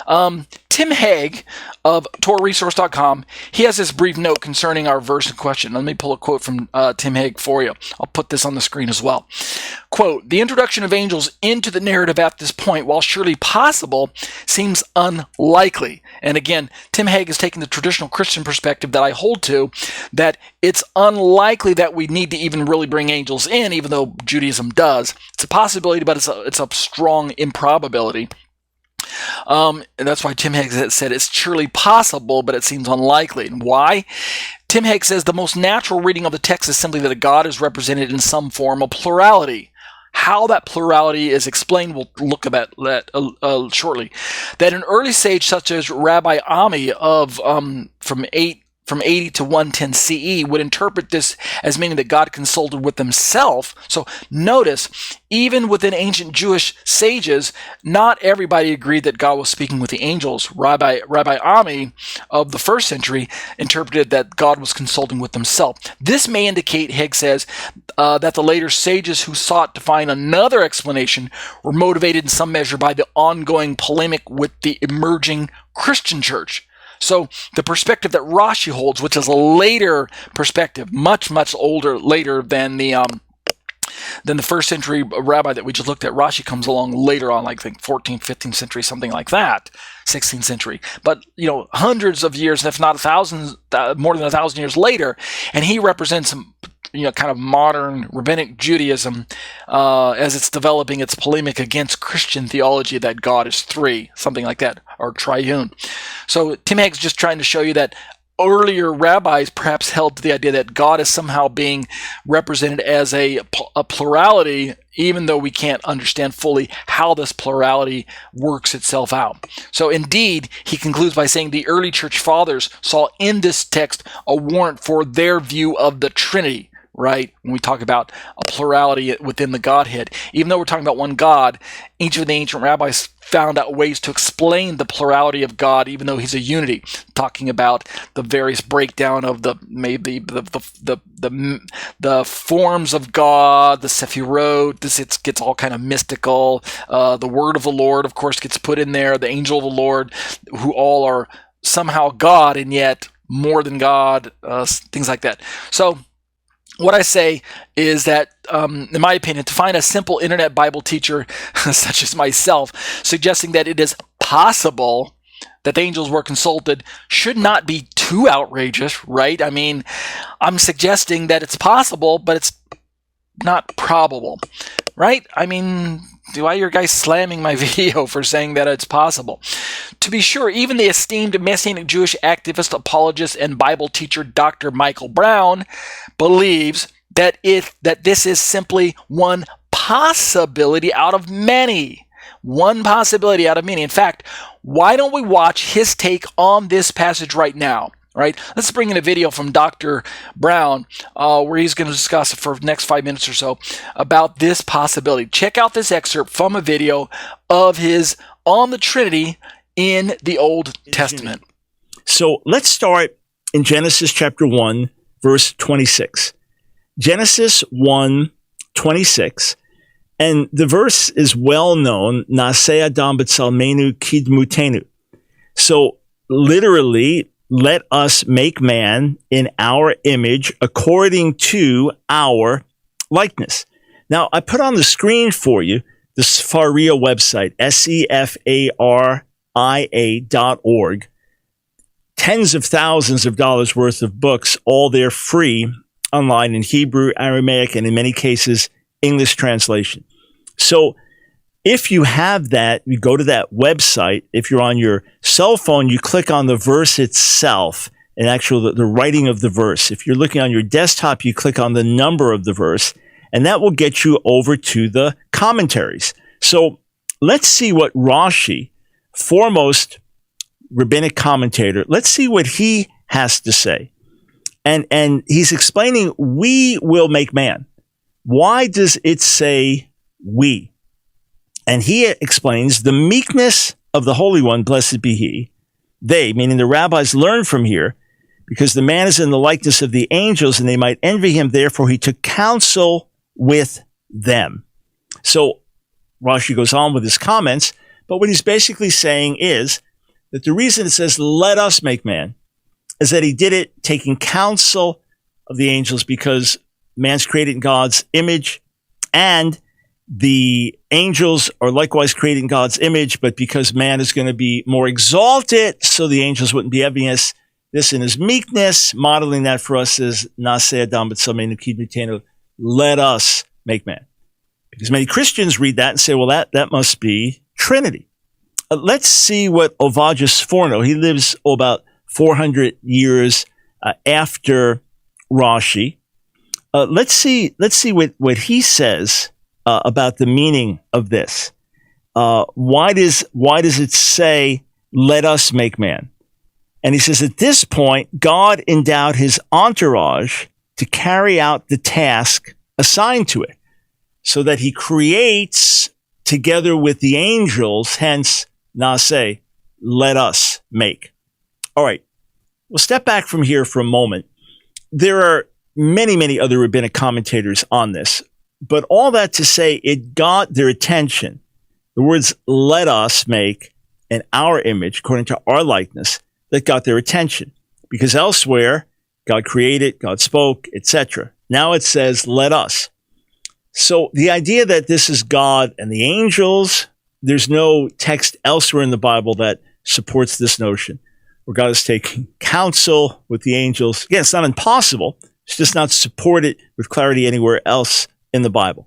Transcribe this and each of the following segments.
Tim Hegg of TorahResource.com, he has this brief note concerning our verse in question. Let me pull a quote from Tim Hegg for you. I'll put this on the screen as well. Quote, "The introduction of angels into the narrative at this point, while surely possible, seems unlikely." And again, Tim Hegg is taking the traditional Christian perspective that I hold to, that it's unlikely that we need to even really bring angels in, even though Judaism does. It's a possibility, but it's a strong improbability. And that's why Tim Hegg said it's surely possible, but it seems unlikely. And why? Tim Hegg says the most natural reading of the text is simply that God is represented in some form of plurality. How that plurality is explained, we'll look at that shortly. That an early sage such as Rabbi Ammi of from 80 to 110 CE would interpret this as meaning that God consulted with himself. So notice, even within ancient Jewish sages, not everybody agreed that God was speaking with the angels. Rabbi Ammi of the first century interpreted that God was consulting with himself. This may indicate, Hegg says, that the later sages who sought to find another explanation were motivated in some measure by the ongoing polemic with the emerging Christian church. So the perspective that Rashi holds, which is a later perspective, much older, later than the first century rabbi that we just looked at. Rashi comes along later on, like I think 14th, 15th century, something like that, 16th century. But hundreds of years, if not thousands, more than 1,000 years later, and he represents some kind of modern rabbinic Judaism as it's developing its polemic against Christian theology that God is three, something like that, or triune. So Tim Hegg's just trying to show you that earlier rabbis perhaps held to the idea that God is somehow being represented as a plurality, even though we can't understand fully how this plurality works itself out. So indeed, he concludes by saying the early church fathers saw in this text a warrant for their view of the Trinity. Right? When we talk about a plurality within the Godhead, even though we're talking about one God, each of the ancient rabbis found out ways to explain the plurality of God, even though he's a unity, talking about the various breakdown of the forms of God, the Sephirot. It gets all kind of mystical. The word of the Lord, of course, gets put in there. The angel of the Lord, who all are somehow God and yet more than God. Things like that. So what I say is that, in my opinion, to find a simple internet Bible teacher such as myself suggesting that it is possible that the angels were consulted should not be too outrageous, right? I mean, I'm suggesting that it's possible, but it's not probable, right? I mean, why are you guys slamming my video for saying that it's possible? To be sure, even the esteemed Messianic Jewish activist, apologist, and Bible teacher Dr. Michael Brown believes that this is simply one possibility out of many. One possibility out of many. In fact, why don't we watch his take on this passage right now? Right? Let's bring in a video from Dr. Brown where he's going to discuss it for the next 5 minutes or so about this possibility. Check out this excerpt from a video of his on the Trinity in the Old Testament. So let's start in Genesis chapter 1, verse 26. Genesis 1:26, and the verse is well known, Naseh Adam b'tzalmenu kidmutenu. So literally, let us make man in our image according to our likeness. Now, I put on the screen for you the Sefaria website, sefaria.org. Tens of thousands of dollars worth of books, all there free online in Hebrew, Aramaic, and in many cases, English translation. So if you have that, you go to that website. If you're on your cell phone, you click on the verse itself and actually the writing of the verse. If you're looking on your desktop, you click on the number of the verse, and that will get you over to the commentaries. So let's see what Rashi, foremost rabbinic commentator, let's see what he has to say. And he's explaining, we will make man. Why does it say we? And he explains the meekness of the Holy One, blessed be he. They, meaning the rabbis, learn from here, because the man is in the likeness of the angels, and they might envy him. Therefore, he took counsel with them. So Rashi goes on with his comments, but what he's basically saying is that the reason it says, let us make man, is that he did it taking counsel of the angels, because man's created in God's image, and the angels are likewise created in God's image, but because man is going to be more exalted, so the angels wouldn't be envious. This in his meekness, modeling that for us is Nase Adam B'Tzameinu Kidmitenu, let us make man. Because many Christians read that and say, well, that must be Trinity. Let's see what Ovadia Sforno, he lives about 400 years after Rashi. Let's see what he says about the meaning of this. Why does it say, let us make man? And he says, at this point, God endowed his entourage to carry out the task assigned to it, so that he creates together with the angels, hence, Nase, let us make. All right, we'll step back from here for a moment. There are many, many other rabbinic commentators on this, but all that to say, it got their attention. The words, let us make in our image, according to our likeness, that got their attention. Because elsewhere, God created, God spoke, etc. Now it says, let us. So the idea that this is God and the angels, there's no text elsewhere in the Bible that supports this notion, where God is taking counsel with the angels. Again, it's not impossible. It's just not supported with clarity anywhere else in the Bible.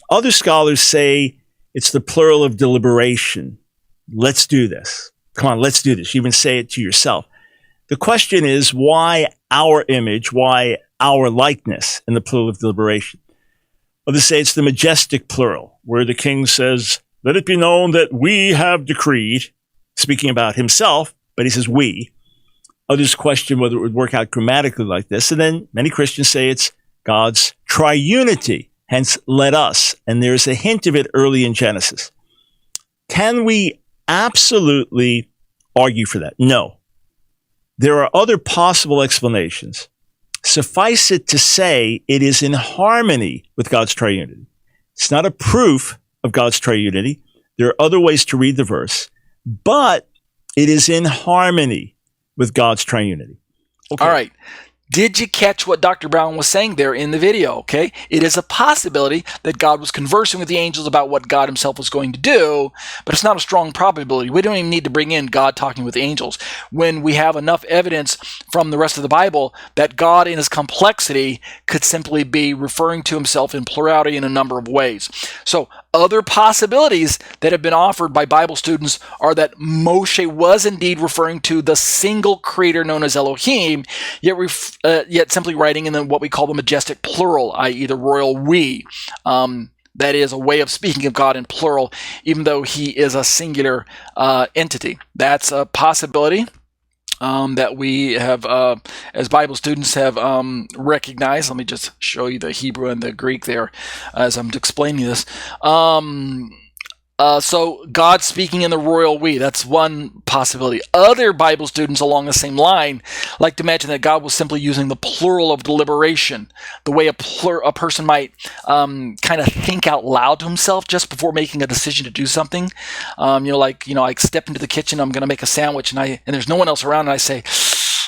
Other scholars say it's the plural of deliberation. Let's do this. Come on, let's do this. You even say it to yourself. The question is, why our image? Why our likeness in the plural of deliberation? Others say it's the majestic plural, where the king says, let it be known that we have decreed, speaking about himself, but he says we. Others question whether it would work out grammatically like this. And then many Christians say it's God's triunity, hence let us. And there's a hint of it early in Genesis. Can we absolutely argue for that? No. There are other possible explanations. Suffice it to say, it is in harmony with God's triunity. It's not a proof of God's triunity. There are other ways to read the verse, but it is in harmony with God's triunity. Okay. All right. Did you catch what Dr. Brown was saying there in the video? Okay. It is a possibility that God was conversing with the angels about what God himself was going to do, but it's not a strong probability. We don't even need to bring in God talking with angels when we have enough evidence from the rest of the Bible that God in his complexity could simply be referring to himself in plurality in a number of ways. So other possibilities that have been offered by Bible students are that Moshe was indeed referring to the single creator known as Elohim, yet simply writing in what we call the majestic plural, i.e. the royal we. That is a way of speaking of God in plural, even though he is a singular entity. That's a possibility that we have, as Bible students, have recognized. Let me just show you the Hebrew and the Greek there as I'm explaining this. So God speaking in the royal we, that's one possibility. Other Bible students along the same line like to imagine that God was simply using the plural of deliberation, the way a person might kind of think out loud to himself just before making a decision to do something. I step into the kitchen, I'm going to make a sandwich, and there's no one else around, and I say,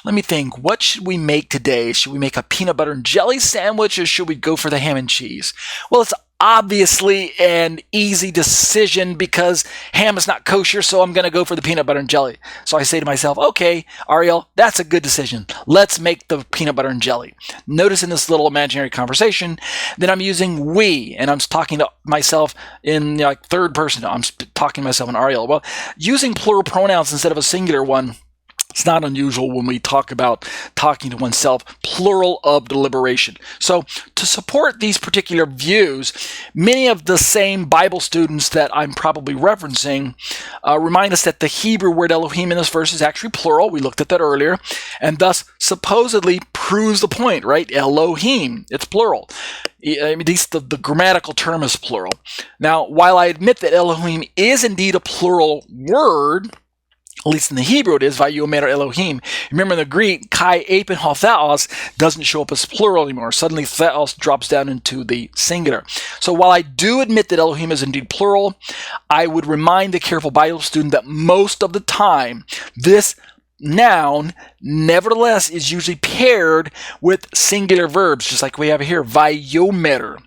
let me think, what should we make today? Should we make a peanut butter and jelly sandwich, or should we go for the ham and cheese? Well, it's obviously an easy decision because ham is not kosher, so I'm going to go for the peanut butter and jelly. So I say to myself, okay, Ariel, that's a good decision. Let's make the peanut butter and jelly. Notice in this little imaginary conversation that I'm using we, and I'm talking to myself in third person. I'm talking to myself in Ariel. Well, using plural pronouns instead of a singular one, it's not unusual when we talk about talking to oneself, plural of deliberation. So to support these particular views, many of the same Bible students that I'm probably referencing remind us that the Hebrew word Elohim in this verse is actually plural. We looked at that earlier, and thus supposedly proves the point, right? Elohim, it's plural. At least the grammatical term is plural. Now, while I admit that Elohim is indeed a plural word, At least in the Hebrew it is, Vayomer Elohim. Remember in the Greek, Kai Apen Ho Theos doesn't show up as plural anymore. Suddenly Theos drops down into the singular. So while I do admit that Elohim is indeed plural, I would remind the careful Bible student that most of the time, this noun, nevertheless, is usually paired with singular verbs, just like we have here, Vayomer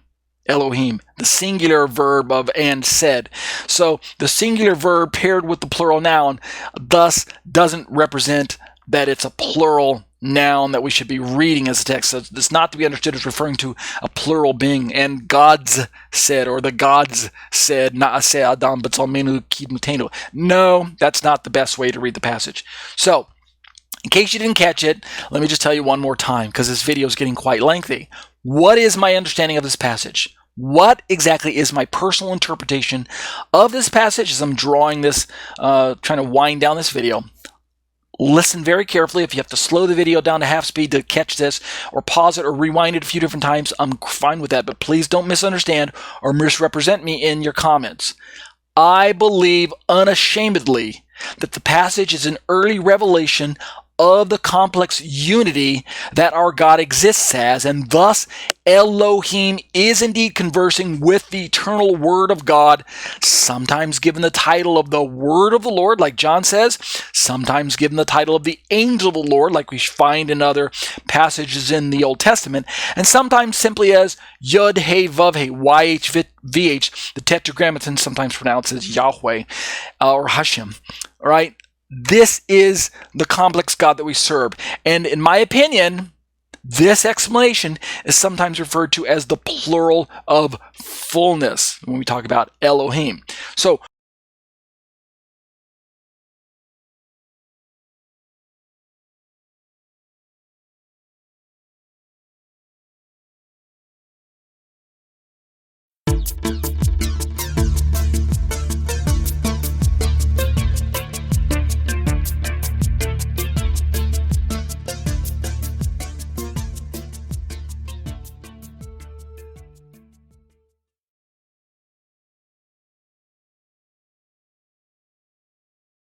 Elohim, the singular verb of and said. So the singular verb paired with the plural noun thus doesn't represent that it's a plural noun that we should be reading as a text. So it's not to be understood as referring to a plural being. And God's said, or the gods said, Na'aseh Adam b'tzalmenu kidmutenu. No, that's not the best way to read the passage. So in case you didn't catch it, let me just tell you one more time, because this video is getting quite lengthy. What is my understanding of this passage? What exactly is my personal interpretation of this passage as I'm drawing this, trying to wind down this video? Listen very carefully. If you have to slow the video down to half speed to catch this, or pause it or rewind it a few different times, I'm fine with that. But please don't misunderstand or misrepresent me in your comments. I believe unashamedly that the passage is an early revelation of the complex unity that our God exists as, and thus Elohim is indeed conversing with the eternal Word of God, sometimes given the title of the Word of the Lord, like John says, sometimes given the title of the Angel of the Lord, like we find in other passages in the Old Testament, and sometimes simply as Yod He Vav He, YHVH, the Tetragrammaton sometimes pronounces Yahweh or Hashem. All right? This is the complex God that we serve. And in my opinion, this explanation is sometimes referred to as the plural of fullness when we talk about Elohim. So